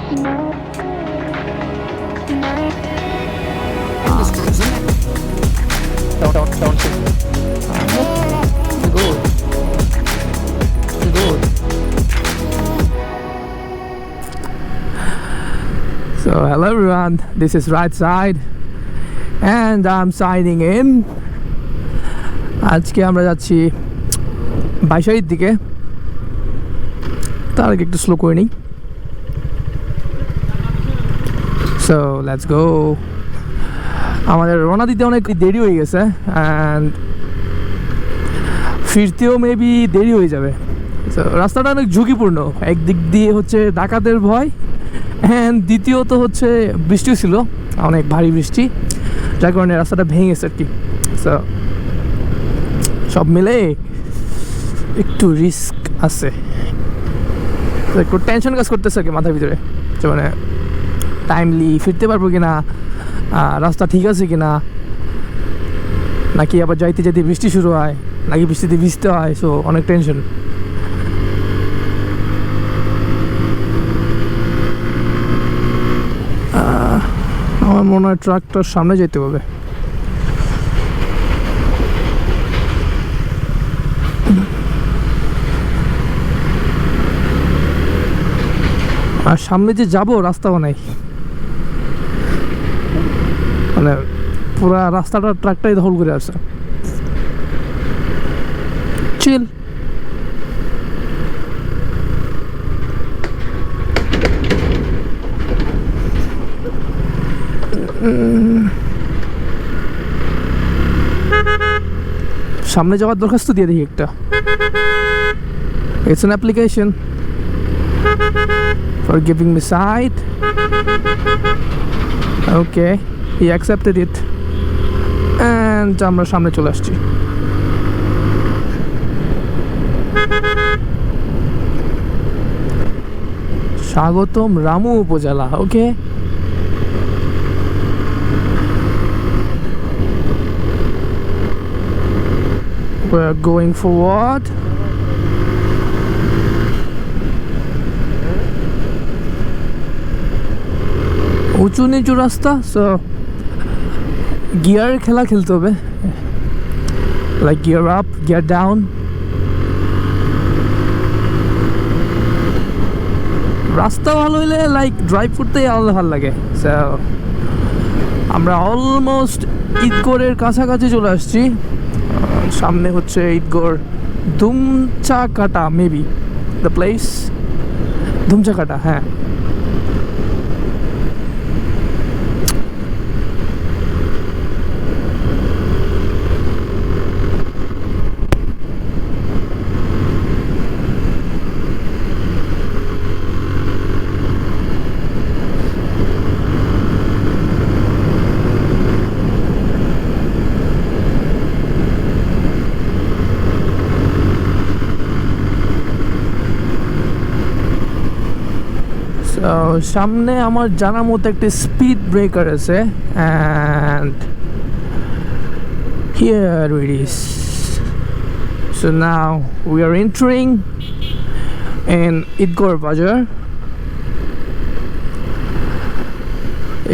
So hello everyone, this is Right Side and I'm signing in. আজকে আমরা যাচ্ছি বাইশারির দিকে, তার আগে একটু স্লো করে নিই। So let's go. আমাদের রওনা দিতে অনেক দেরি হয়ে গেছে অ্যান্ড ফিরতেও মেবি দেরি হয়ে যাবে। So রাস্তাটা অনেক ঝুঁকিপূর্ণ, একদিক দিয়ে হচ্ছে ডাকাতের ভয় অ্যান্ড দ্বিতীয়ত হচ্ছে বৃষ্টিও ছিল, অনেক ভারী বৃষ্টি, যার কারণে রাস্তাটা ভেঙে গেছে আর কি। সো সব মিলে একটু রিস্ক আছে, একটু টেনশন কাজ করতেছে আর কি মাথার ভিতরে, মানে টাইমলি ফিরতে পারবো কিনা, রাস্তা ঠিক আছে কিনা, নাকি আবার যাইতে যাইতে বৃষ্টি শুরু হয়, নাকি বৃষ্টিতে ভিজতে হয়। সো অনেক টেনশন। আমার মনে হয় ট্রাকটার সামনে যেতে হবে। আর সামনে যে যাব রাস্তাও নাই, মানে পুরা রাস্তাটা ট্রাকটাই দখল করে আছে। চিল। সামনে যাওয়ার দরখাস্ত দিয়ে দেখি একটা। It's an application for giving me side. Okay, he accepted it and আমরা সামনে চলে আসছি। স্বাগতম রামু উপজেলা। ওকে, we're going forward. উঁচু নিচু রাস্তা, সো গিয়ার খেলা খেলতে হবে, like gear up gear down. রাস্তা ভালো হইলে লাইক ড্রাইভ করতেই আলাদা ভালো লাগে। সো আমরা অলমোস্ট ঈদগড়ের কাছাকাছি চলে আসছি। সামনে হচ্ছে ঈদগড় ধুমচাকাটা, মেবি দ্য প্লেস ধুমচাকাটা। হ্যাঁ, সামনে আমার জানার মতো একটা স্পিড ব্রেকার আছে and here it is. So now we are entering in Idgarh বাজার।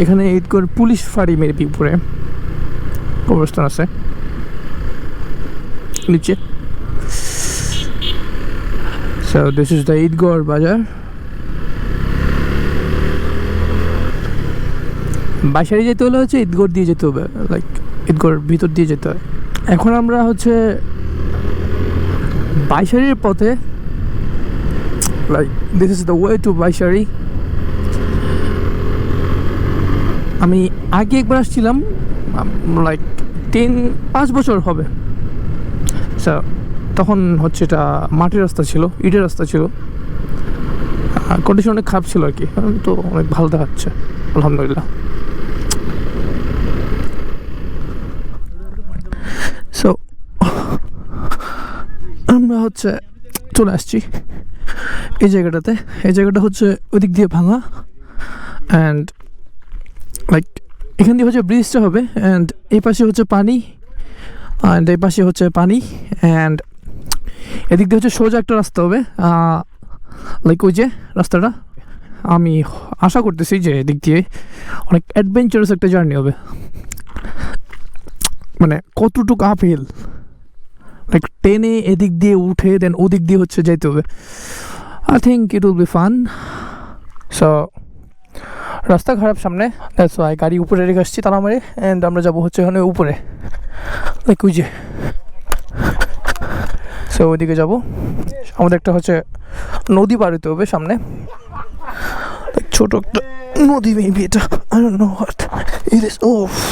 এখানে ঈদগড় পুলিশ ফাঁড়ি মেবি উপরে কবরস্থান আছে নিচে। So this is the Idgarh বাজার। বাইশারি যেতে হলে হচ্ছে ঈদগড় দিয়ে যেতে হবে, লাইক ঈদগড় ভিতর দিয়ে যেতে হয়। এখন আমরা হচ্ছে বাইশারির পথে, like this is the way to Baishari. আমি আগে একবার আসছিলাম, লাইক 5 বছর হবে। তখন হচ্ছে এটা মাটির রাস্তা ছিল, ইটের রাস্তা ছিল, কন্ডিশন অনেক খারাপ ছিল আর কি। তো অনেক ভালো দেখাচ্ছে আলহামদুলিল্লাহ। সো আমরা হচ্ছে চলে আসছি এই জায়গাটাতে। এই জায়গাটা হচ্ছে ওদিক দিয়ে ভাঙা অ্যান্ড লাইক এখান দিয়ে হচ্ছে ব্রিজটা হবে অ্যান্ড এই পাশে হচ্ছে পানি অ্যান্ড এই পাশে হচ্ছে পানি অ্যান্ড এদিক দিয়ে হচ্ছে সোজা একটা রাস্তা হবে, লাইক ওই যে রাস্তাটা আমি আশা করতেছি যে এদিক দিয়ে অনেক অ্যাডভেঞ্চারাস একটা জার্নি হবে। মানে কতটুকু আপহিল, লাইক টেনে এদিক দিয়ে উঠে দেন ওদিক দিয়ে হচ্ছে যাইতে হবে। I think it will be fun. So রাস্তা খারাপ সামনে, দ্যাটস ওয়াই গাড়ি উপরে রেখে আসছি তালা মারে, অ্যান্ড আমরা যাবো হচ্ছে ওখানে উপরে, লাইক ওই যে। সো ওইদিকে যাবো, আমাদের একটা হচ্ছে নদী পার হতে হবে সামনে, ছোট একটা নদী মেবি এটা, I don't know what it is. Oh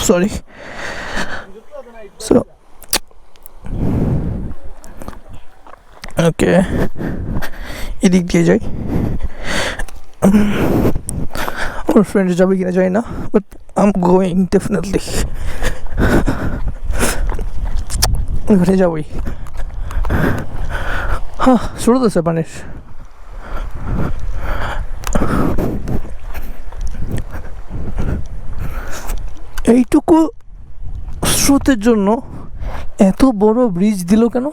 sorry. So okay, এদিক দিয়ে যাই। আমার ফ্রেন্ডস যাবে কিনা যাই না, but I am going definitely. ওখানে যাবই। হ্যাঁ, স্রোত আছে পানির। এইটুকু স্রোতের জন্য এত বড় ব্রিজ দিল কেন?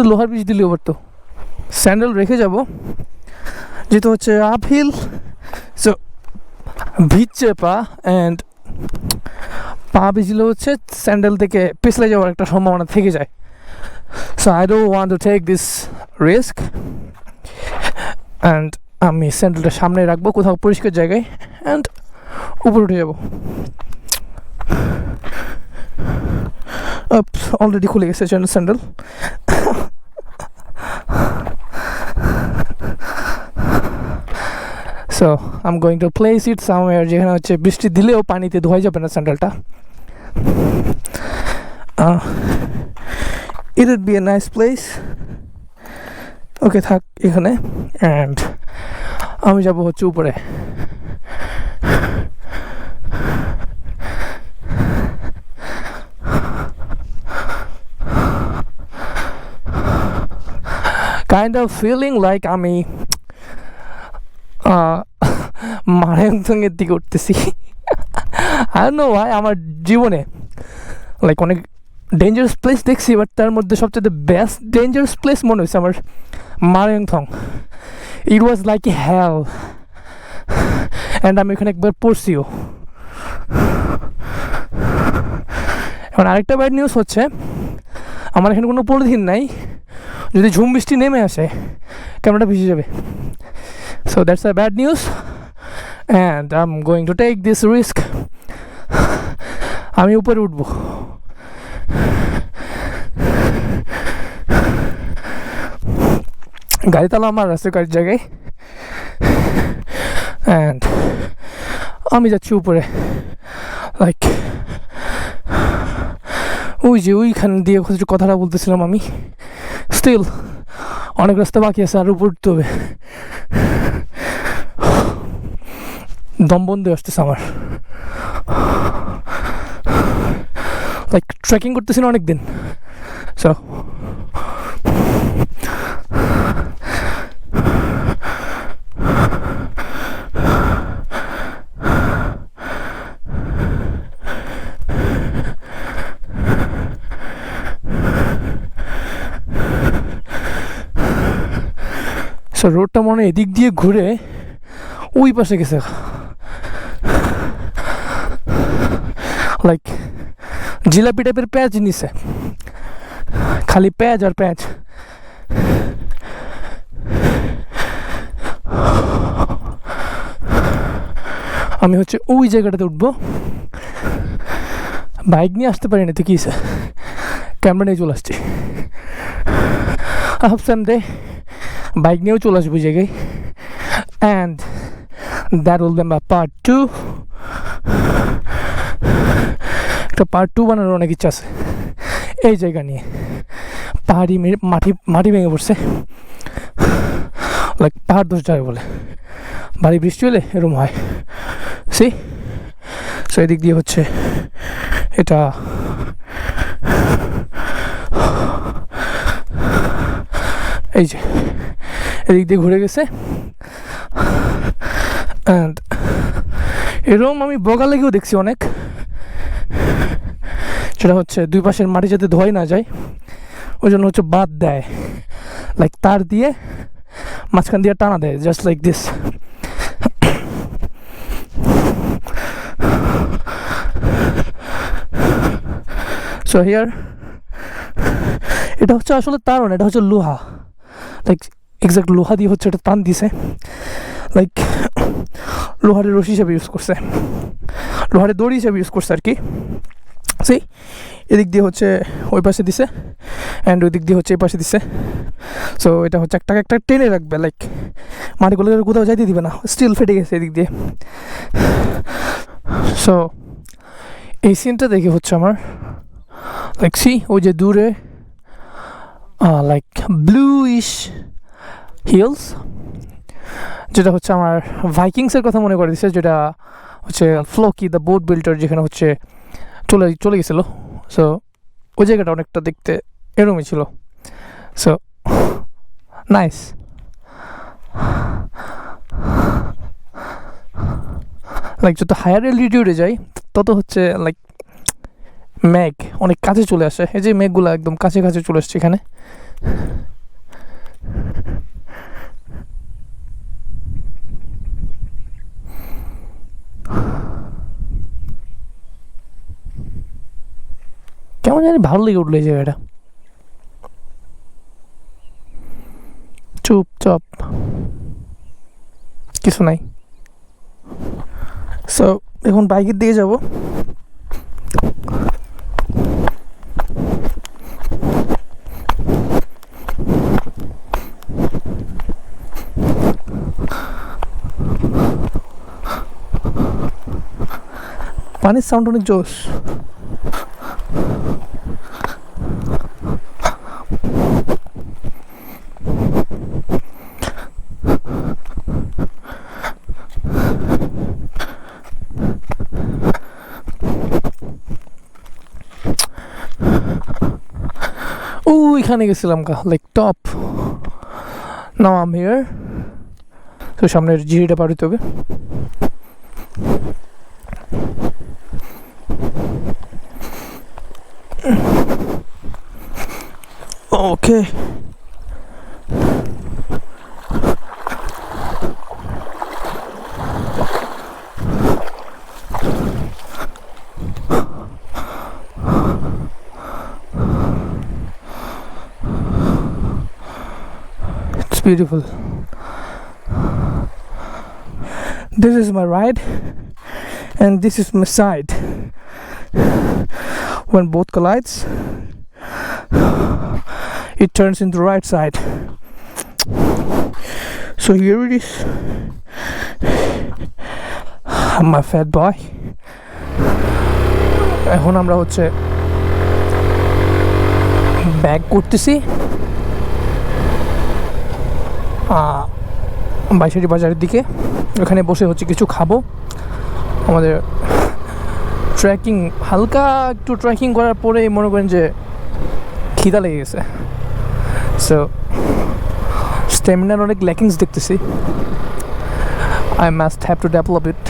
লোহার ব্রিজ দিলেও পারতো। স্যান্ডেল রেখে যাব, যেহেতু হচ্ছে আপহিল, সো ভিজছে পা, অ্যান্ড পা ভিজলে হচ্ছে স্যান্ডেল থেকে পিছলে যাওয়ার একটা সম্ভাবনা থেকে যায়। So I don't want to take this risk, and আমি স্যান্ডেলটা সামনে রাখবো কোথাও পরিষ্কার জায়গায়, অ্যান্ড উপরে উঠে যাবো। অলরেডি খুলে গেছে sandal. So I am going to place it somewhere যেখানে হচ্ছে বৃষ্টি দিলেও পানিতে ধোয়া যাবে না স্যান্ডেলটা। It would be a nice place. Okay, থাক এখানে, অ্যান্ড আমি যাব হচ্ছে উপরে। কাইন্ড অফ ফিলিং লাইক আমি মারায়ংথংয়ের দিকে উঠতেছি। আই ডোন্ট নো ভাই, আমার জীবনে লাইক অনেক ডেঞ্জারাস প্লেস দেখছি, বাট তার মধ্যে সবচেয়ে বেস্ট ডেঞ্জারাস প্লেস মনে হয়েছে আমার মারায়ংথং। ইট was like a hell, and আমি এখানে একবার পড়ছিও। এখন আরেকটা ব্যাড নিউজ হচ্ছে, আমার এখানে কোনো পলিথিন নাই, যদি ঝুম বৃষ্টি নেমে আসে ক্যামেরাটা ভিজে যাবে। So that's a bad news, and I am going to take this risk. আমি উপরে উঠবো। গাড়ি তালা আমার রাস্তার গাড়ির জায়গায়, অ্যান্ড আমি যাচ্ছি উপরে। লাইক ওই যে ওইখান দিয়ে কথাটা বলতেছিলাম আমি, স্টিল অনেক রাস্তা বাকি আছে, আর উপর উঠতে হবে। দম বন্ধ আসতেছে আমার, লাইক ট্রেকিং করতেছি না অনেকদিন। সো রোডটা মনে এদিক দিয়ে ঘুরে ওই পাশে গেছে, লাইক জিলাপি টাইপের প্যাঁচ নিছে, খালি প্যাঁচ আর প্যাঁচ। আমি হচ্ছে ওই জায়গাটাতে উঠবো। বাইক নিয়ে আসতে পারি না তো কি, ক্যামেরা নিয়ে চলে আসছি। সামডে বাইক নিয়েও চলে আসবো ওই জায়গায়, and that will be my part 2। একটা পার্ট 2 বানানোর অনেক ইচ্ছা আছে এই জায়গা নিয়ে। পাহাড়ি মাটি ভেঙে পড়ছে, লাইক পাহাড় দোষ যাবে বলে, ভারী বৃষ্টি হলে এরকম হয়। সো এদিক দিয়ে হচ্ছে এটা এই যে এদিক দিয়ে ঘুরে গেছে, অ্যান্ড এরকম আমি বগালেগেও দেখছি অনেক, সেটা হচ্ছে দুই পাশের মাটি যাতে ধোয় না যায় ওই জন্য হচ্ছে বাদ দেয়, লাইক তার দিয়ে মাঝখান দিয়ে টানা দেয়, just like this. So here এটা হচ্ছে আসলে তার না, এটা হচ্ছে লোহা, লাইক এক্সাক্ট লোহা দিয়ে হচ্ছে এটা টান দিছে, লাইক লোহারের রশি হিসাবে ইউজ করছে, লোহারের দড়ি হিসাবে ইউজ করছে আর কি। সেই এদিক দিয়ে হচ্ছে ওই পাশে দিছে অ্যান্ড ওই দিক দিয়ে হচ্ছে এই পাশে দিছে। সো এটা হচ্ছে একটা টেনে রাখবে, লাইক মাটিগুলো কোথাও যাইতে দিবে না, স্টিল ফেটে গেছে এদিক দিয়ে। সো এই সিনটা দেখে হচ্ছে আমার লাইক ওই যে দূরে লাইক ব্লুইশ হিলস, যেটা হচ্ছে আমার ভাইকিংসের কথা মনে করে দিছে, যেটা হচ্ছে ফ্লোকি দ্য বোট বিল্ডার যেখানে হচ্ছে চলে গেছিলো। সো ওই জায়গাটা অনেকটা দেখতে এরমই ছিল। So nice. লাইক যত হায়ার এলটিটিউডে যাই তত হচ্ছে লাইক মেঘ অনেক কাছে চলে আসে। এই যে মেঘগুলো একদম কাছে কাছে চলে আসছে এখানে। কেমন জানি ভালো লেগে উঠলো এই জায়গাটা, চুপচাপ কিছু নাই। সো এখন বাইকের দিকে যাব। পানির সাউন্ড অনেক জোশ। এখানে গেছিলাম like top. Now I'm here. তো সামনের জিরিটা পার হইতে হবে। ওকে, beautiful. This is my right and this is my side. When both collides, it turns into the right side. So here it is. I'm my fat boy. এখন আমরা হচ্ছে back করতেছি বাইশারি বাজারের দিকে। ওখানে বসে হচ্ছে কিছু খাবো। আমাদের ট্রেকিং হালকা একটু ট্রেকিং করার পরে মনে করেন যে খিদা লেগে গেছে। সো স্ট্যামিনার অনেক ল্যাকিংস দেখতেছি। I must have to develop it.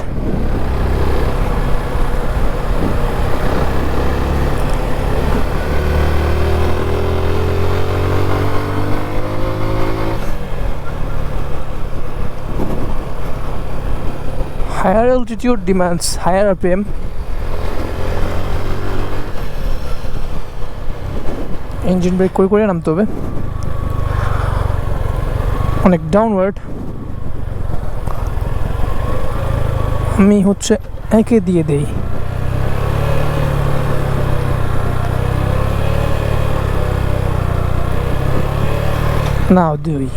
Higher altitude demands higher RPM. Engine brake করে নামতে হবে, অনেক ডাউনওয়ার্ড। আমি হচ্ছে একে দিয়ে দেই। নাও দুই।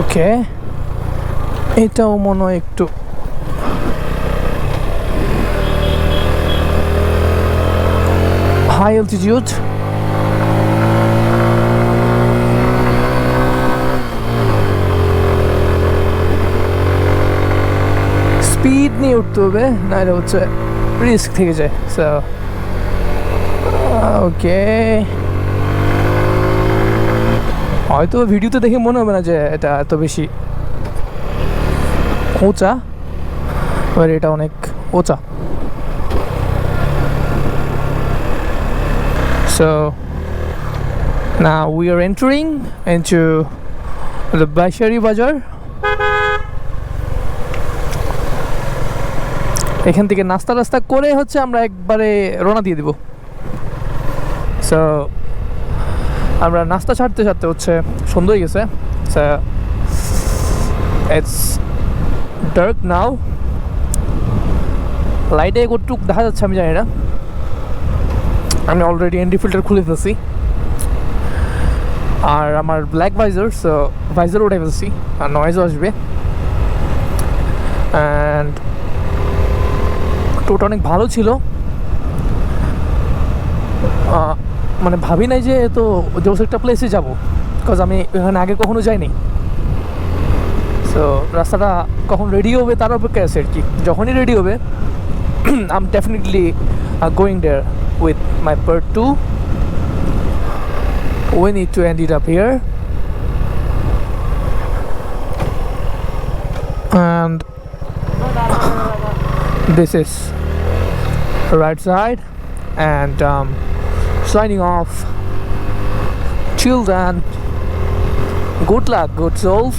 ওকে, এটাও মনে হয় একটু হাই অ্যালটিটিউড। স্পিড নিয়ে উঠতে হবে, না এটা হচ্ছে রিস্ক থেকে যায়। সো ওকে, হয়তো ভিডিওতে দেখে মনে হবে না যে এটা এত বেশি উঁচা, আর এটা অনেক উঁচা। So now we are entering into the Baishari Bazaar. এখান থেকে নাস্তা রাস্তা করে হচ্ছে আমরা একবারে রওনা দিয়ে দিব। সো আমরা নাস্তা ছাড়তে ছাড়তে হচ্ছে সন্ধ্যা হয়ে গেছে। ইটস ডার্ক নাও। লাইটে কতটুক দেখা যাচ্ছে আমি জানি না। আমি অলরেডি এনডি ফিল্টার খুলে ফেলছি, আর আমার ব্ল্যাক ভাইজার, সো ভাইজার উঠে ফেলছি, আর নয়েজও আসবে। অ্যান্ড টোটা অনেক ভালো ছিল, মানে ভাবি নাই যে তো জোস একটা প্লেসে যাবো, বিকজ আমি এখানে আগে কখনো যাইনি। সো রাস্তাটা কখন রেডি হবে তার অপেক্ষায় আছে আর কি। যখনই রেডি হবে I'm definitely going there with my part 2. We need to end it up here, and this is right side, and signing off. Till then, good luck, good souls.